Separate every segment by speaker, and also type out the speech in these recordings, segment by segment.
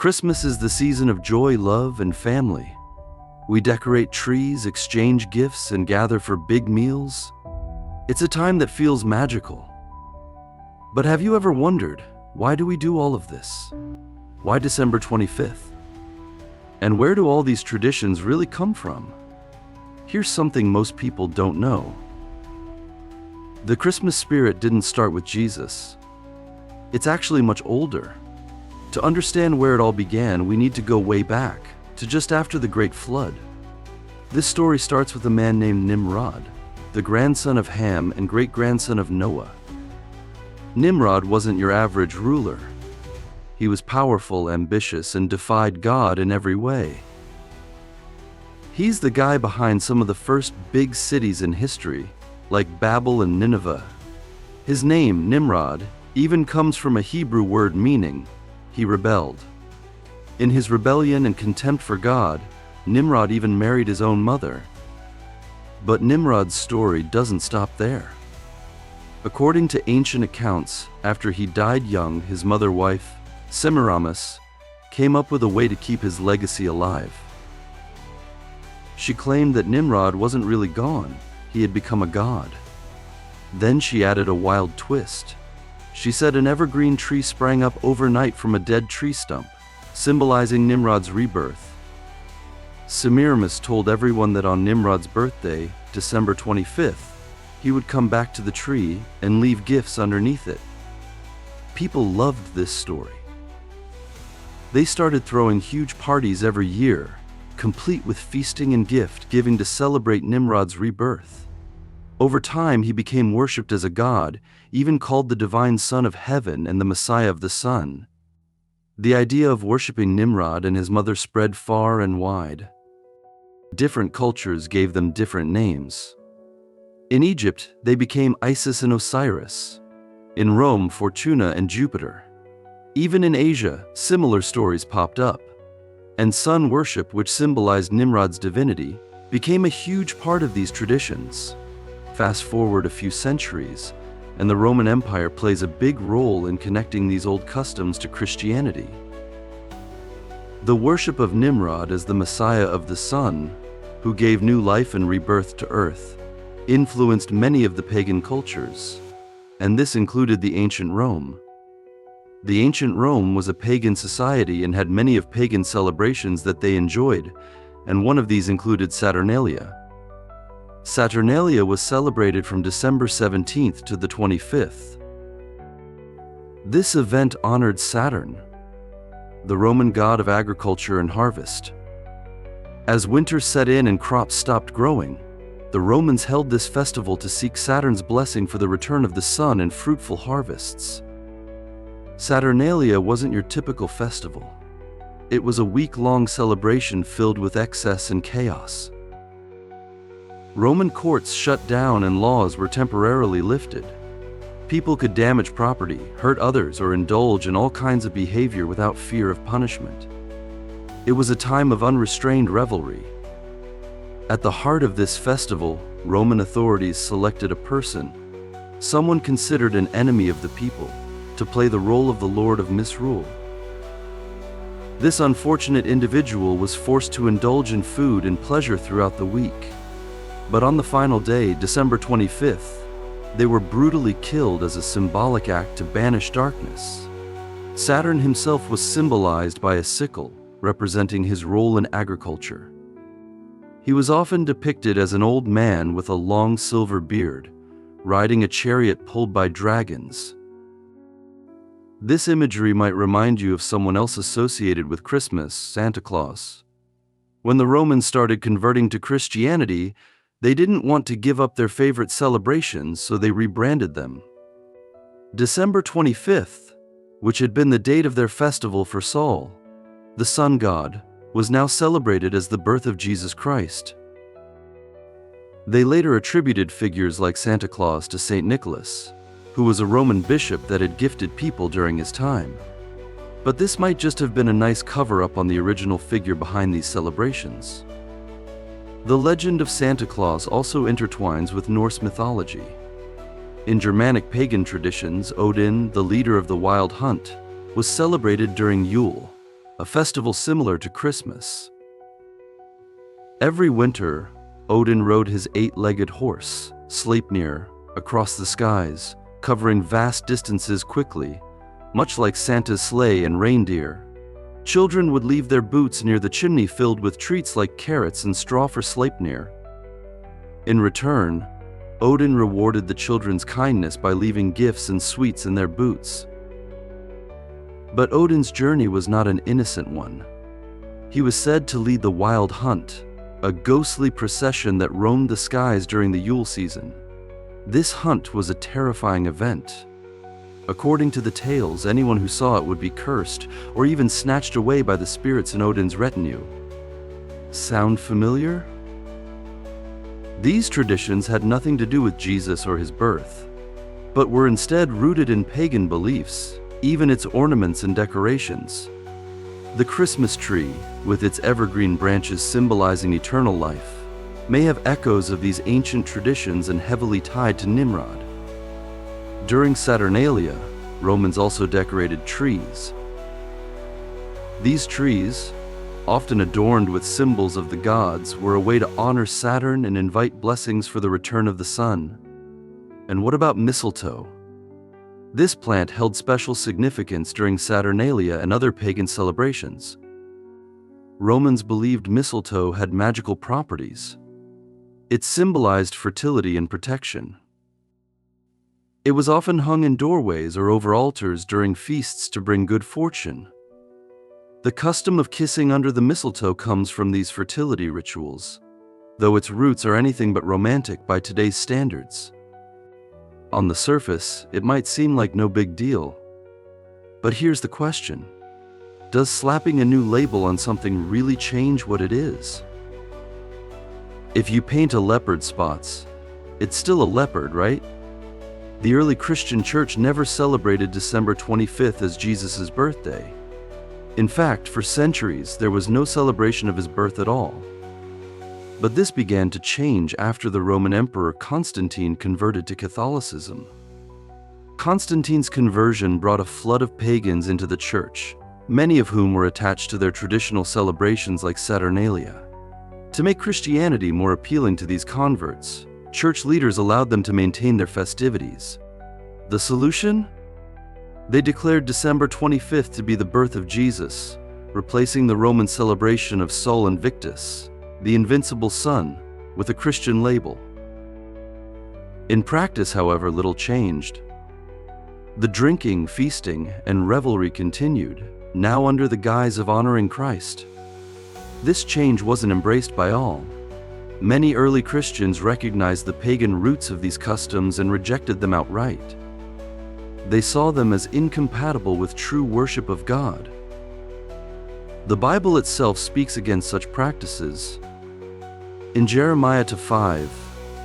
Speaker 1: Christmas is the season of joy, love, and family. We decorate trees, exchange gifts, and gather for big meals. It's a time that feels magical. But have you ever wondered, why do we do all of this? Why December 25th? And where do all these traditions really come from? Here's something most people don't know. The Christmas spirit didn't start with Jesus. It's actually much older. To understand where it all began, we need to go way back, to just after the Great Flood. This story starts with a man named Nimrod, the grandson of Ham and great-grandson of Noah. Nimrod wasn't your average ruler. He was powerful, ambitious, and defied God in every way. He's the guy behind some of the first big cities in history, like Babel and Nineveh. His name, Nimrod, even comes from a Hebrew word meaning, he rebelled. In his rebellion and contempt for God, Nimrod even married his own mother. But Nimrod's story doesn't stop there. According to ancient accounts, after he died young, his mother-wife, Semiramis, came up with a way to keep his legacy alive. She claimed that Nimrod wasn't really gone, he had become a god. Then she added a wild twist. She said an evergreen tree sprang up overnight from a dead tree stump, symbolizing Nimrod's rebirth. Semiramis told everyone that on Nimrod's birthday, December 25th, he would come back to the tree and leave gifts underneath it. People loved this story. They started throwing huge parties every year, complete with feasting and gift-giving to celebrate Nimrod's rebirth. Over time, he became worshipped as a god, even called the divine son of heaven and the Messiah of the sun. The idea of worshipping Nimrod and his mother spread far and wide. Different cultures gave them different names. In Egypt, they became Isis and Osiris. In Rome, Fortuna and Jupiter. Even in Asia, similar stories popped up. And sun worship, which symbolized Nimrod's divinity, became a huge part of these traditions. Fast forward a few centuries, and the Roman Empire plays a big role in connecting these old customs to Christianity. The worship of Nimrod as the Messiah of the sun, who gave new life and rebirth to earth, influenced many of the pagan cultures, and this included the ancient Rome. The ancient Rome was a pagan society and had many of pagan celebrations that they enjoyed, and one of these included Saturnalia. Saturnalia was celebrated from December 17th to the 25th. This event honored Saturn, the Roman god of agriculture and harvest. As winter set in and crops stopped growing, the Romans held this festival to seek Saturn's blessing for the return of the sun and fruitful harvests. Saturnalia wasn't your typical festival. It was a week-long celebration filled with excess and chaos. Roman courts shut down and laws were temporarily lifted. People could damage property, hurt others, or indulge in all kinds of behavior without fear of punishment. It was a time of unrestrained revelry. At the heart of this festival, Roman authorities selected a person, someone considered an enemy of the people, to play the role of the Lord of Misrule. This unfortunate individual was forced to indulge in food and pleasure throughout the week. But on the final day, December 25th, they were brutally killed as a symbolic act to banish darkness. Saturn himself was symbolized by a sickle, representing his role in agriculture. He was often depicted as an old man with a long silver beard, riding a chariot pulled by dragons. This imagery might remind you of someone else associated with Christmas, Santa Claus. When the Romans started converting to Christianity, they didn't want to give up their favorite celebrations, so they rebranded them. December 25th, which had been the date of their festival for Sol, the sun god, was now celebrated as the birth of Jesus Christ. They later attributed figures like Santa Claus to Saint Nicholas, who was a Roman bishop that had gifted people during his time. But this might just have been a nice cover-up on the original figure behind these celebrations. The legend of Santa Claus also intertwines with Norse mythology. In Germanic pagan traditions, Odin, the leader of the wild hunt, was celebrated during Yule, a festival similar to Christmas. Every winter, Odin rode his 8-legged horse, Sleipnir, across the skies, covering vast distances quickly, much like Santa's sleigh and reindeer. Children would leave their boots near the chimney filled with treats like carrots and straw for Sleipnir. In return, Odin rewarded the children's kindness by leaving gifts and sweets in their boots. But Odin's journey was not an innocent one. He was said to lead the wild hunt, a ghostly procession that roamed the skies during the Yule season. This hunt was a terrifying event. According to the tales, anyone who saw it would be cursed or even snatched away by the spirits in Odin's retinue. Sound familiar? These traditions had nothing to do with Jesus or his birth, but were instead rooted in pagan beliefs, even its ornaments and decorations. The Christmas tree, with its evergreen branches symbolizing eternal life, may have echoes of these ancient traditions and heavily tied to Nimrod. During Saturnalia, Romans also decorated trees. These trees, often adorned with symbols of the gods, were a way to honor Saturn and invite blessings for the return of the sun. And what about mistletoe? This plant held special significance during Saturnalia and other pagan celebrations. Romans believed mistletoe had magical properties. It symbolized fertility and protection. It was often hung in doorways or over altars during feasts to bring good fortune. The custom of kissing under the mistletoe comes from these fertility rituals, though its roots are anything but romantic by today's standards. On the surface, it might seem like no big deal. But here's the question: does slapping a new label on something really change what it is? If you paint a leopard spots, it's still a leopard, right? The early Christian church never celebrated December 25th as Jesus' birthday. In fact, for centuries, there was no celebration of his birth at all. But this began to change after the Roman Emperor Constantine converted to Catholicism. Constantine's conversion brought a flood of pagans into the church, many of whom were attached to their traditional celebrations like Saturnalia. To make Christianity more appealing to these converts, church leaders allowed them to maintain their festivities. The solution? They declared December 25th to be the birth of Jesus, replacing the Roman celebration of Sol Invictus, the invincible sun, with a Christian label. In practice, however, little changed. The drinking, feasting, and revelry continued, now under the guise of honoring Christ. This change wasn't embraced by all. Many early Christians recognized the pagan roots of these customs and rejected them outright. They saw them as incompatible with true worship of God. The Bible itself speaks against such practices. In Jeremiah 5,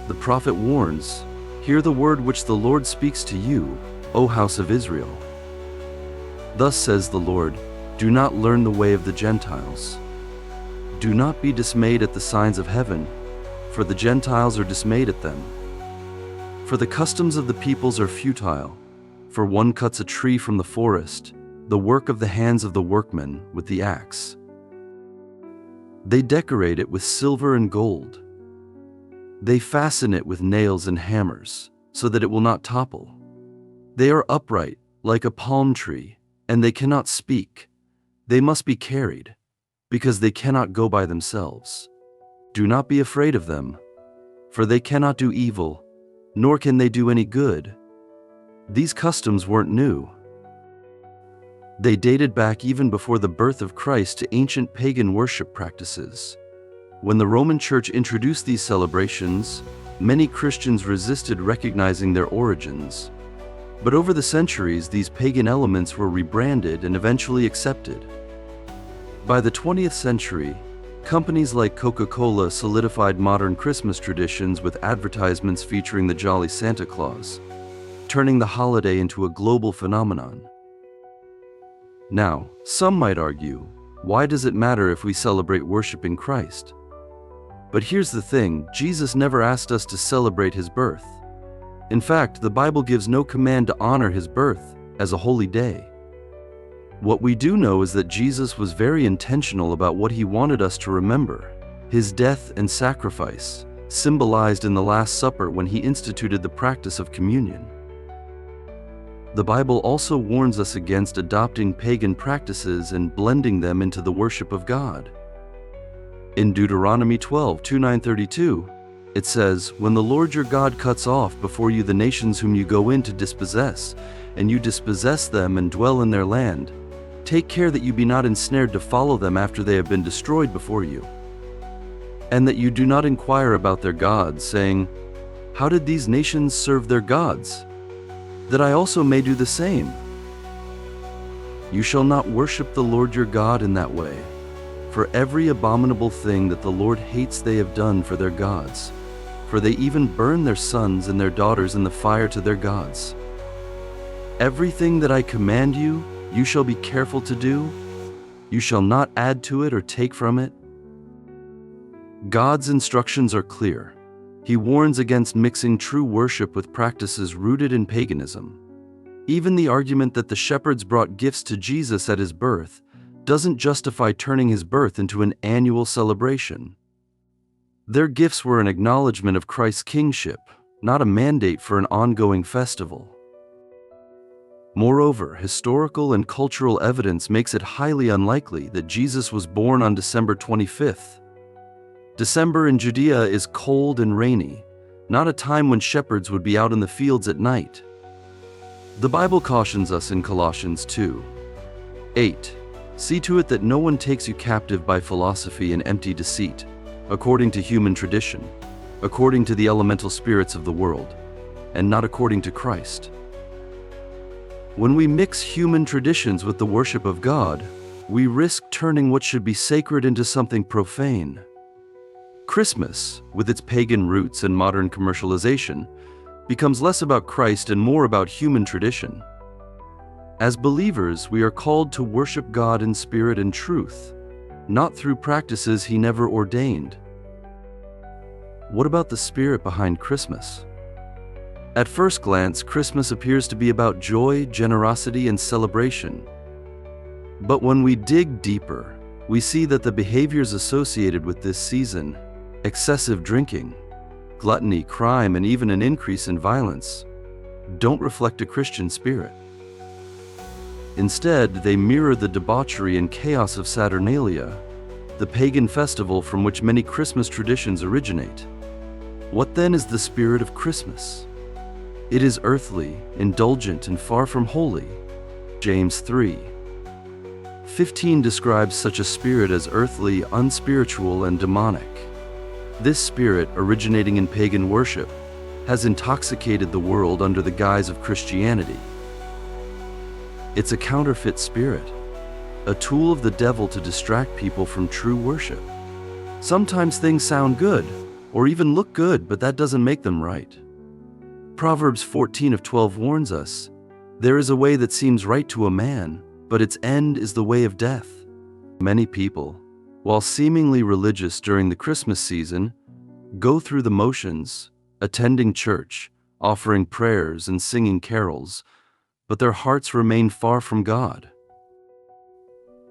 Speaker 1: the prophet warns, "Hear the word which the Lord speaks to you, O house of Israel. Thus says the Lord, do not learn the way of the Gentiles. Do not be dismayed at the signs of heaven, for the Gentiles are dismayed at them. For the customs of the peoples are futile, for one cuts a tree from the forest, the work of the hands of the workman with the axe. They decorate it with silver and gold. They fasten it with nails and hammers, so that it will not topple. They are upright, like a palm tree, and they cannot speak. They must be carried, because they cannot go by themselves. Do not be afraid of them, for they cannot do evil, nor can they do any good." These customs weren't new. They dated back even before the birth of Christ to ancient pagan worship practices. When the Roman Church introduced these celebrations, many Christians resisted recognizing their origins. But over the centuries, these pagan elements were rebranded and eventually accepted. By the 20th century, companies like Coca-Cola solidified modern Christmas traditions with advertisements featuring the Jolly Santa Claus, turning the holiday into a global phenomenon. Now, some might argue, why does it matter if we celebrate worshiping Christ? But here's the thing, Jesus never asked us to celebrate his birth. In fact, the Bible gives no command to honor his birth as a holy day. What we do know is that Jesus was very intentional about what he wanted us to remember. His death and sacrifice, symbolized in the Last Supper when he instituted the practice of communion. The Bible also warns us against adopting pagan practices and blending them into the worship of God. In Deuteronomy 12:29-32, it says, "When the Lord your God cuts off before you the nations whom you go in to dispossess, and you dispossess them and dwell in their land, take care that you be not ensnared to follow them after they have been destroyed before you, and that you do not inquire about their gods, saying, 'How did these nations serve their gods? That I also may do the same.' You shall not worship the Lord your God in that way, for every abominable thing that the Lord hates they have done for their gods, for they even burn their sons and their daughters in the fire to their gods. Everything that I command you, you shall be careful to do. You shall not add to it or take from it." God's instructions are clear. He warns against mixing true worship with practices rooted in paganism. Even the argument that the shepherds brought gifts to Jesus at his birth doesn't justify turning his birth into an annual celebration. Their gifts were an acknowledgement of Christ's kingship, not a mandate for an ongoing festival. Moreover, historical and cultural evidence makes it highly unlikely that Jesus was born on December 25th. December in Judea is cold and rainy, not a time when shepherds would be out in the fields at night. The Bible cautions us in Colossians 2:8, "See to it that no one takes you captive by philosophy and empty deceit, according to human tradition, according to the elemental spirits of the world, and not according to Christ." When we mix human traditions with the worship of God, we risk turning what should be sacred into something profane. Christmas, with its pagan roots and modern commercialization, becomes less about Christ and more about human tradition. As believers, we are called to worship God in spirit and truth, not through practices he never ordained. What about the spirit behind Christmas? At first glance, Christmas appears to be about joy, generosity, and celebration. But when we dig deeper, we see that the behaviors associated with this season, excessive drinking, gluttony, crime, and even an increase in violence, don't reflect a Christian spirit. Instead, they mirror the debauchery and chaos of Saturnalia, the pagan festival from which many Christmas traditions originate. What then is the spirit of Christmas? It is earthly, indulgent, and far from holy. James 3:15 describes such a spirit as earthly, unspiritual, and demonic. This spirit, originating in pagan worship, has intoxicated the world under the guise of Christianity. It's a counterfeit spirit, a tool of the devil to distract people from true worship. Sometimes things sound good, or even look good, but that doesn't make them right. Proverbs 14:12 warns us, "There is a way that seems right to a man, but its end is the way of death." Many people, while seemingly religious during the Christmas season, go through the motions, attending church, offering prayers, and singing carols, but their hearts remain far from God.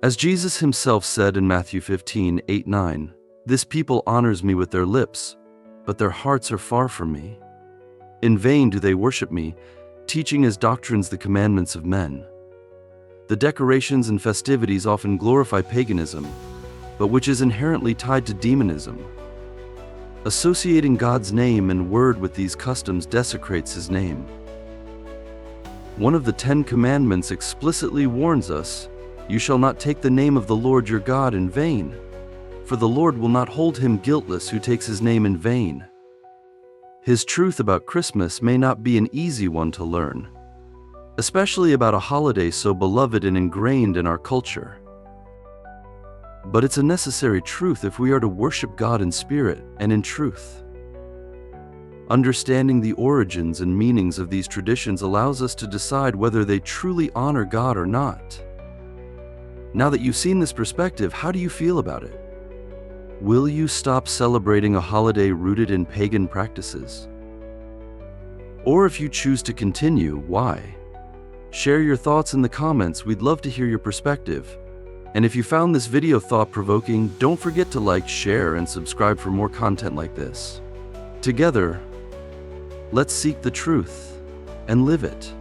Speaker 1: As Jesus himself said in Matthew 15:8-9, "This people honors me with their lips, but their hearts are far from me. In vain do they worship me, teaching as doctrines the commandments of men." The decorations and festivities often glorify paganism, but which is inherently tied to demonism. Associating God's name and word with these customs desecrates his name. One of the 10 Commandments explicitly warns us, "You shall not take the name of the Lord your God in vain, for the Lord will not hold him guiltless who takes his name in vain." His truth about Christmas may not be an easy one to learn, especially about a holiday so beloved and ingrained in our culture. But it's a necessary truth if we are to worship God in spirit and in truth. Understanding the origins and meanings of these traditions allows us to decide whether they truly honor God or not. Now that you've seen this perspective, how do you feel about it? Will you stop celebrating a holiday rooted in pagan practices? Or if you choose to continue, why? Share your thoughts in the comments, we'd love to hear your perspective. And if you found this video thought-provoking, don't forget to like, share, and subscribe for more content like this. Together, let's seek the truth and live it.